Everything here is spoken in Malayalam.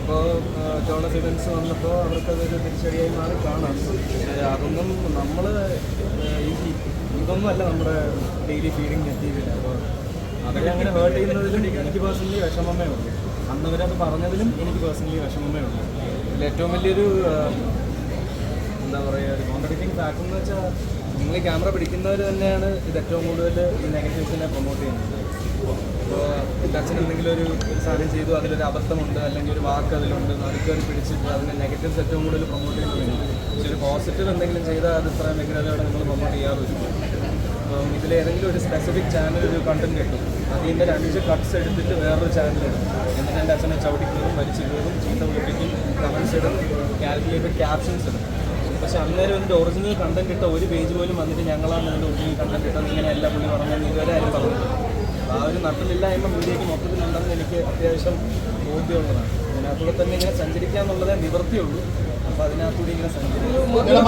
ഇപ്പോൾ ജോണസ് ഇവൻസ് വന്നപ്പോൾ അവർക്കതൊരു തിരിച്ചടിയായി മാറി കാണാം. അതൊന്നും നമ്മൾ ഇതൊന്നും അല്ല നമ്മുടെ ഡെയിലി ഫീഡിങ് മെറ്റീരിയൽ. അപ്പോൾ അവരെ അങ്ങനെ ഹേർട്ട് ചെയ്യുന്നതിലും എനിക്ക് പേഴ്സണലി വിഷമമേ ഉള്ളൂ. അന്ന് അവരത് പറഞ്ഞതിലും എനിക്ക് പേഴ്സണലി വിഷമമേ ഉള്ളൂ. ഇതിൽ ഏറ്റവും വലിയൊരു എന്താ പറയുക, ഒരു കോൺട്രഡിക്റ്റിംഗ് ഫാക്ട് എന്ന് വെച്ചാൽ നിങ്ങൾ ഈ ക്യാമറ പിടിക്കുന്നവർ തന്നെയാണ് ഇത് ഏറ്റവും കൂടുതൽ ഈ നെഗറ്റീവ്സിനെ പ്രൊമോട്ട് ചെയ്യുന്നത്. ഇപ്പോൾ എൻ്റെ അച്ഛൻ എന്തെങ്കിലും ഒരു സാധനം ചെയ്തു, അതിലൊരു അബദ്ധമുണ്ട് അല്ലെങ്കിൽ ഒരു വാക്ക് അതിലുണ്ട്, നടുക്കറി പിടിച്ചിട്ട് അതിൻ്റെ നെഗറ്റീവ്സ് ഏറ്റവും കൂടുതൽ പ്രൊമോട്ട് ചെയ്യുന്നത്. പക്ഷേ ഒരു പോസിറ്റീവ് എന്തെങ്കിലും ചെയ്താൽ അത് ഇത്ര വ്യഗ്രതയോടെ നിങ്ങൾ പ്രൊമോട്ട് ചെയ്യാറില്ല. അപ്പം ഇതിലേതെങ്കിലും ഒരു സ്പെസിഫിക് ചാനൽ ഒരു കണ്ടന്റ് കിട്ടും, അതിൻ്റെ 5 കട്ട്സ് എടുത്തിട്ട് വേറൊരു ചാനലിടും, എന്നിട്ട് എൻ്റെ അച്ഛനെ ചവിട്ടിക്കയറും, വലിച്ചു കയറും, ചീത്ത വിളിപ്പിക്കും, കമൻസ് ഇടും, കാൽക്കുലേറ്റഡ് ക്യാപ്ഷൻസ് ഇടും. പക്ഷെ അന്നേരം ഇതിൻ്റെ ഒറിജിനൽ കണ്ടന്റ് ഇട്ട ഒരു പേജ് പോലും വന്നിട്ട് ഞങ്ങളാണ് ഇതിൻ്റെ ഒറിജിനൽ കണ്ടന്റ് ഇട്ടത്, ഇങ്ങനെ എല്ലാ പുള്ളി പറഞ്ഞെന്ന് ഇതുവരെ ആരും പറഞ്ഞിട്ടില്ല. ആ ഒരു നട്ടിലില്ലായ്മ മീഡിയയ്ക്ക് മൊത്തത്തിലുണ്ടെന്ന് എനിക്ക് അത്യാവശ്യം ബോധ്യമുള്ളതാണ്. അതിനകത്തൂടെ തന്നെ ഇങ്ങനെ സഞ്ചരിക്കുക എന്നുള്ളതേ നിവൃത്തിയുള്ളൂ. അപ്പോൾ അതിനകത്തൂടെ ഇങ്ങനെ സഞ്ചരിക്കും.